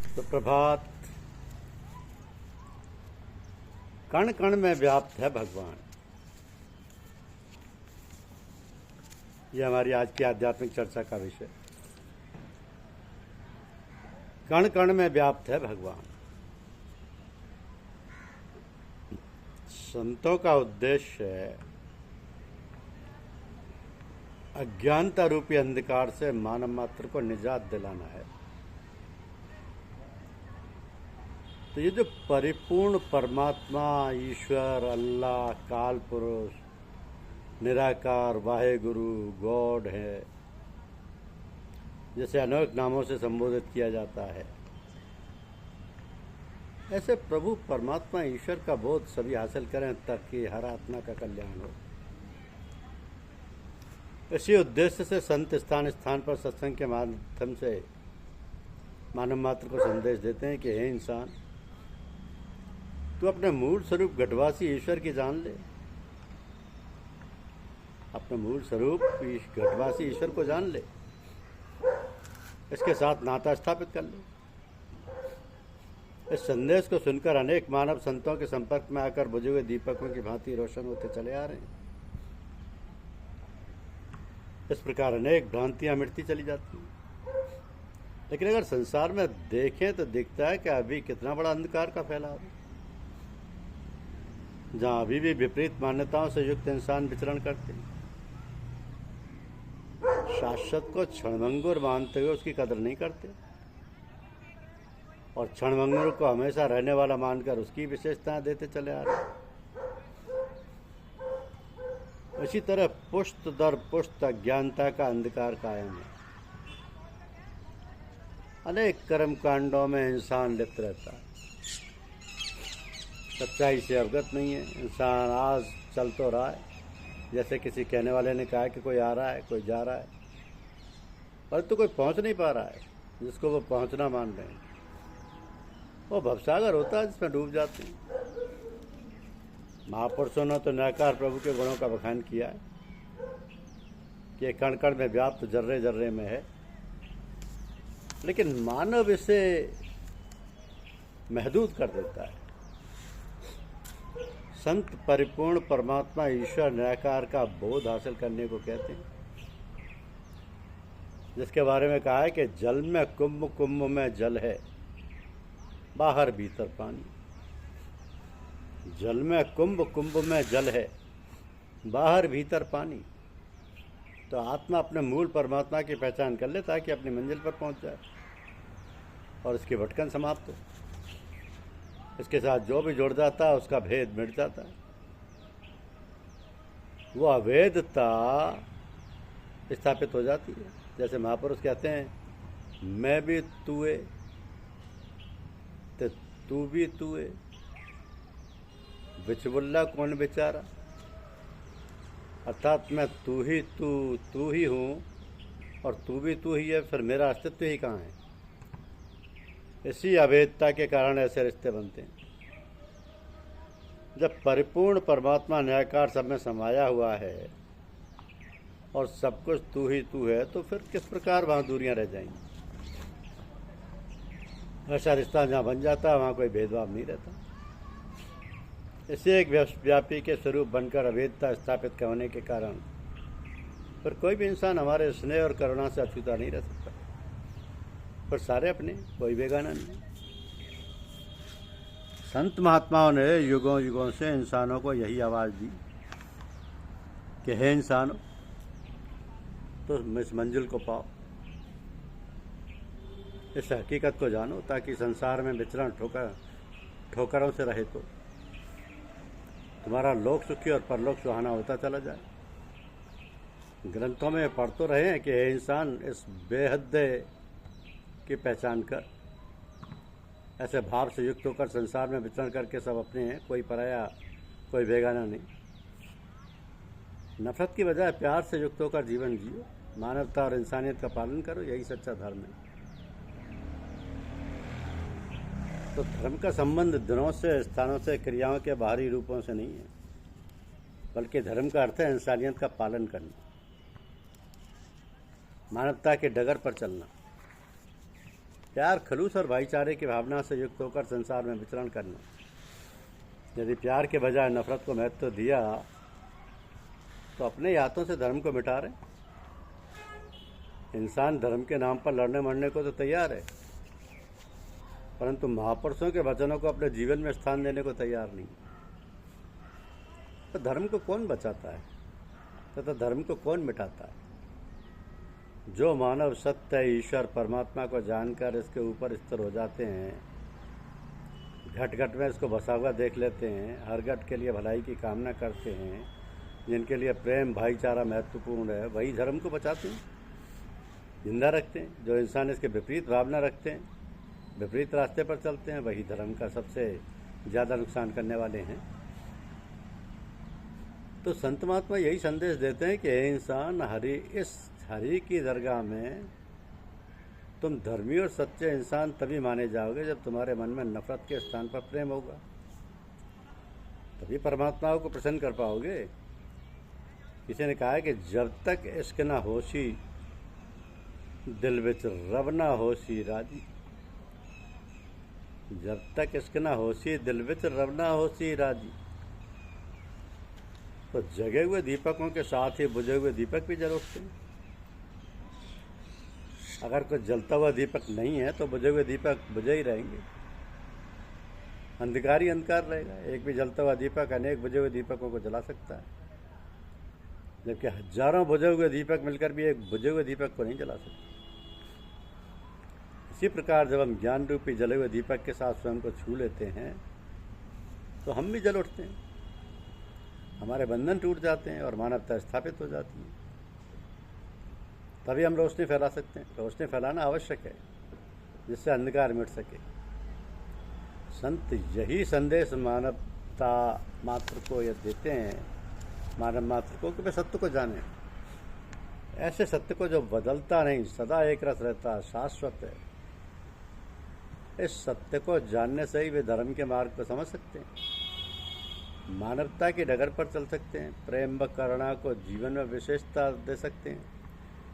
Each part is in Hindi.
सुप्रभात। कण कण में व्याप्त है भगवान। यह हमारी आज की आध्यात्मिक चर्चा का विषय। कण कण में व्याप्त है भगवान। संतों का उद्देश्य है अज्ञानता रूपी अंधकार से मानव मात्र को निजात दिलाना है। तो ये जो परिपूर्ण परमात्मा, ईश्वर, अल्लाह, काल पुरुष, निराकार, वाहेगुरु, गॉड है, जैसे अनेक नामों से संबोधित किया जाता है, ऐसे प्रभु परमात्मा ईश्वर का बोध सभी हासिल करें ताकि हर आत्मा का कल्याण हो। इसी उद्देश्य से संत स्थान स्थान पर सत्संग के माध्यम से मानव मात्र को संदेश देते हैं कि हे इंसान, तू अपने मूल स्वरूप घटवासी ईश्वर की जान ले। अपने मूल स्वरूप घटवासी ईश्वर को जान ले, इसके साथ नाता स्थापित कर ले। इस संदेश को सुनकर अनेक मानव संतों के संपर्क में आकर बुझे हुए दीपकों की भांति रोशन होते चले आ रहे हैं। इस प्रकार अनेक भ्रांतियां मिटती चली जाती हैं। लेकिन अगर संसार में देखें तो दिखता है कि अभी कितना बड़ा अंधकार का फैलाव है, जहां अभी भी विपरीत मान्यताओं से युक्त इंसान विचरण करते हैं। शाश्वत को क्षणभंगुर मानते हुए उसकी कदर नहीं करते और क्षणभंगुर को हमेशा रहने वाला मानकर उसकी विशेषताएं देते चले आ रहे हैं। इसी तरह पुष्ट दर पुष्ट अज्ञानता का अंधकार कायम है। अनेक कर्म कांडों में इंसान लिप्त रहता है, सच्चाई से अवगत नहीं है। इंसान आज चल तो रहा है, जैसे किसी कहने वाले ने कहा कि कोई आ रहा है, कोई जा रहा है, परंतु कोई पहुंच नहीं पा रहा है जिसको वो पहुंचना मान रहे हैं। वो भवसागर होता है जिसमें डूब जाते हैं। महापुरुषों ने तो निराकार प्रभु के गुणों का बखान किया है कि कण कण में व्याप्त, जर्रे जर्रे में है। लेकिन मानव इसे महदूद कर देता है। संत परिपूर्ण परमात्मा ईश्वर निराकार का बोध हासिल करने को कहते हैं, जिसके बारे में कहा है कि जल में कुंभ, कुंभ में जल है, बाहर भीतर पानी। जल में कुंभ, कुंभ में जल है, बाहर भीतर पानी। तो आत्मा अपने मूल परमात्मा की पहचान कर ले ताकि अपनी मंजिल पर पहुंच जाए और इसकी भटकन समाप्त हो। इसके साथ जो भी जुड़ जाता है उसका भेद मिट जाता है। वो अभेदता स्थापित हो जाती है। जैसे महापुरुष कहते हैं, मैं भी तूए ते तू भी तूए, बिचबुल्ला कौन बेचारा। अर्थात मैं तू ही हूँ और तू भी तू ही है, फिर मेरा अस्तित्व ही कहाँ है। इसी अभेदता के कारण ऐसे रिश्ते बनते हैं। जब परिपूर्ण परमात्मा निराकार सब में समाया हुआ है और सब कुछ तू ही तू है, तो फिर किस प्रकार वहाँ दूरियां रह जाएंगी। ऐसा रिश्ता जहाँ बन जाता है वहाँ कोई भेदभाव नहीं रहता। इसे एक व्यापी के स्वरूप बनकर अभेदता स्थापित होने के कारण फिर कोई भी इंसान हमारे स्नेह और करुणा से अछूता नहीं रह सकता। पर सारे अपने, कोई बेगाना नहीं। संत महात्माओं ने युगों युगों से इंसानों को यही आवाज़ दी कि हे इंसानों, तो इस मंजिल को पाओ, इस हकीकत को जानो ताकि संसार में विचरण ठोकरों से रहे तो तुम्हारा लोक सुखी और परलोक सुहाना होता चला जाए। ग्रंथों में पढ़ तो रहे हैं कि हे इंसान, इस बेहद की पहचान कर, ऐसे भाव से युक्त होकर संसार में विचरण करके सब अपने हैं, कोई पराया, कोई बेगाना नहीं। नफरत की बजाय प्यार से युक्त होकर जीवन जियो, मानवता और इंसानियत का पालन करो, यही सच्चा धर्म है। तो धर्म का संबंध दिनों से, स्थानों से, क्रियाओं के बाहरी रूपों से नहीं है, बल्कि धर्म का अर्थ है इंसानियत का पालन करना, मानवता के डगर पर चलना। प्यार, खलूस और भाईचारे की भावना से युक्त होकर संसार में विचरण करना। यदि प्यार के बजाय नफरत को महत्व दिया तो अपने ही हाथों से धर्म को मिटा रहे। इंसान धर्म के नाम पर लड़ने मरने को तो तैयार है, परंतु महापुरुषों के वचनों को अपने जीवन में स्थान देने को तैयार नहीं। तो धर्म को कौन बचाता है तथा धर्म को कौन मिटाता है? जो मानव सत्य, ईश्वर, परमात्मा को जानकर इसके ऊपर स्थिर हो जाते हैं, घट घट में इसको बसा हुआ देख लेते हैं, हर घट के लिए भलाई की कामना करते हैं, जिनके लिए प्रेम भाईचारा महत्वपूर्ण है, वही धर्म को बचाते हैं, जिंदा रखते हैं। जो इंसान इसके विपरीत भावना रखते हैं, विपरीत रास्ते पर चलते हैं, वही धर्म का सबसे ज़्यादा नुकसान करने वाले हैं। तो संत महात्मा यही संदेश देते हैं कि हे इंसान, इस हरि की दरगाह में तुम धर्मी और सच्चे इंसान तभी माने जाओगे जब तुम्हारे मन में नफरत के स्थान पर प्रेम होगा, तभी परमात्मा को प्रसन्न कर पाओगे। किसी ने कहा है कि जब तक इश्क ना होशी दिल विच रब ना होशी राजी। जब तक इश्क ना होशी दिल विच रब ना होशी राजी। तो जगे हुए दीपकों के साथ ही बुझे हुए दीपक भी जल उठते हैं। अगर कोई जलता हुआ दीपक नहीं है तो बुझे हुए दीपक बुझे ही रहेंगे, अंधकार ही अंधकार रहेगा। एक भी जलता हुआ दीपक अनेक बुझे हुए दीपकों को जला सकता है, जबकि हजारों बुझे हुए दीपक मिलकर भी एक बुझे हुए दीपक को नहीं जला सकते। इसी प्रकार जब हम ज्ञान रूपी जले हुए दीपक के साथ स्वयं को छू लेते हैं तो हम भी जल उठते हैं, हमारे बंधन टूट जाते हैं और मानवता स्थापित हो जाती है। तभी हम रोशनी फैला सकते हैं। रोशनी फैलाना आवश्यक है जिससे अंधकार मिट सके। संत यही संदेश मानवता मात्र को यह देते हैं, मानव मात्र को, कि वे सत्य को जाने, ऐसे सत्य को जो बदलता नहीं, सदा एक रस रहता, शाश्वत है। इस सत्य को जानने से ही वे धर्म के मार्ग को समझ सकते हैं, मानवता की डगर पर चल सकते हैं, प्रेम व करुणा को जीवन में विशेषता दे सकते हैं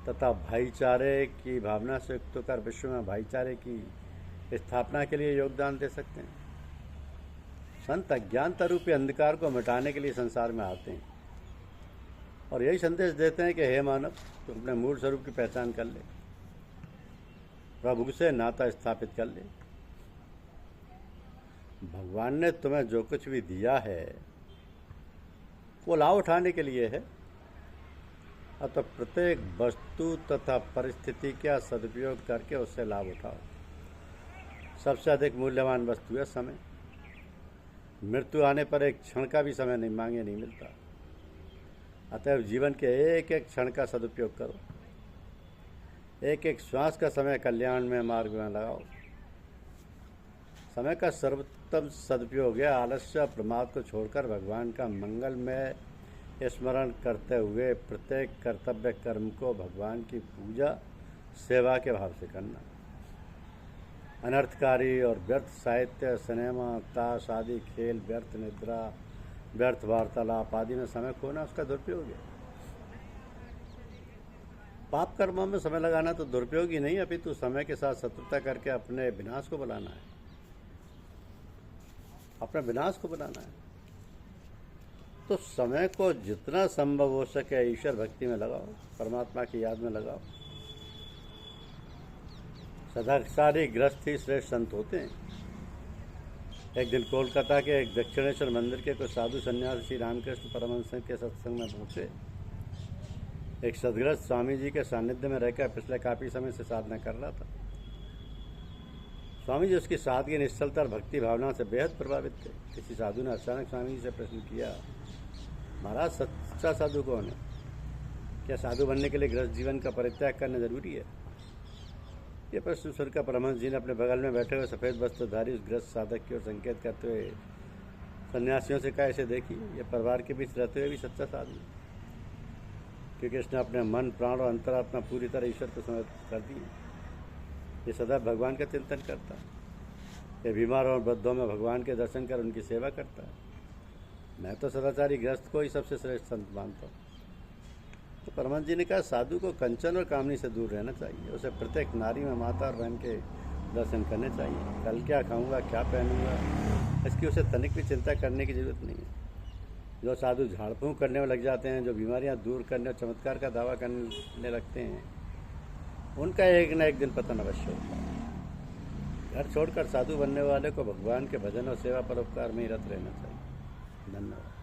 तथा भाईचारे की भावना से युक्त होकर विश्व में भाईचारे की स्थापना के लिए योगदान दे सकते हैं। संत अज्ञानता रूपी अंधकार को मिटाने के लिए संसार में आते हैं और यही संदेश देते हैं कि हे मानव, तुम अपने मूल स्वरूप की पहचान कर ले, प्रभु से नाता स्थापित कर ले। भगवान ने तुम्हें जो कुछ भी दिया है वो लाभ उठाने के लिए है, अतः प्रत्येक वस्तु तथा परिस्थिति का सदुपयोग करके उससे लाभ उठाओ। सबसे अधिक मूल्यवान वस्तु है समय। मृत्यु आने पर एक क्षण का भी समय नहीं मांगे नहीं मिलता, अतः जीवन के एक एक क्षण का सदुपयोग करो, एक एक श्वास का समय कल्याण में मार्ग में लगाओ। समय का सर्वोत्तम सदुपयोग है आलस्य प्रमाद को छोड़कर भगवान का मंगलमय स्मरण करते हुए प्रत्येक कर्तव्य कर्म को भगवान की पूजा सेवा के भाव से करना। अनर्थकारी और व्यर्थ साहित्य, सिनेमा, ताश आदि खेल, व्यर्थ निद्रा, व्यर्थ वार्तालाप आदि में समय खोना उसका दुरुपयोग है। पाप कर्मों में समय लगाना तो दुरुपयोग ही नहीं, अपितु समय के साथ शत्रुता करके अपने विनाश को बुलाना है, अपने विनाश को बुलाना है। तो समय को जितना संभव हो सके ईश्वर भक्ति में लगाओ, परमात्मा की याद में लगाओ। सदाचारी गृहस्थ ही श्रेष्ठ संत होते हैं। एक दिन कोलकाता के एक दक्षिणेश्वर मंदिर के कुछ साधु सन्यासी श्री रामकृष्ण परमहंस के सत्संग में पहुंचे। एक सदगृहस्थ स्वामी जी के सानिध्य में रहकर पिछले काफ़ी समय से साधना कर रहा था। स्वामी जी उसकी सादगी, निश्चलता और भक्ति भावना से बेहद प्रभावित थे। किसी साधु ने अचानक स्वामी जी से प्रश्न किया, महाराज सच्चा साधु कौन है? क्या साधु बनने के लिए गृहस्थ जीवन का परित्याग करना जरूरी है? ये प्रश्न सुनकर परमहंस जी ने अपने बगल में बैठे हुए सफ़ेद वस्त्रधारी उस गृहस्थ साधक की ओर संकेत करते हुए सन्यासियों से कहा, ऐसे देखिए, ये परिवार के बीच रहते हुए भी सच्चा साधु है, क्योंकि इसने अपने मन, प्राण और अंतरात्मा पूरी तरह ईश्वर को समर्पित कर दी। ये सदा भगवान का चिंतन करता है, ये बीमार और वृद्धों में भगवान के दर्शन कर उनकी सेवा करता है। मैं तो सदाचारी गृहस्थ को ही सबसे श्रेष्ठ संत मानता हूँ। तो परमहंस जी ने कहा, साधु को कंचन और कामनी से दूर रहना चाहिए। उसे प्रत्येक नारी में माता और बहन के दर्शन करने चाहिए। कल क्या खाऊंगा, क्या पहनूंगा, इसकी उसे तनिक भी चिंता करने की ज़रूरत नहीं है। जो साधु झाड़ फूँक करने में लग जाते हैं, जो बीमारियां दूर करने और चमत्कार का दावा करने लगते हैं, उनका एक न एक दिन पतन अवश्य होता है। घर छोड़कर साधु बनने वाले को भगवान के भजन और सेवा परोपकार में ही रत रहना चाहिए। धन्यवाद।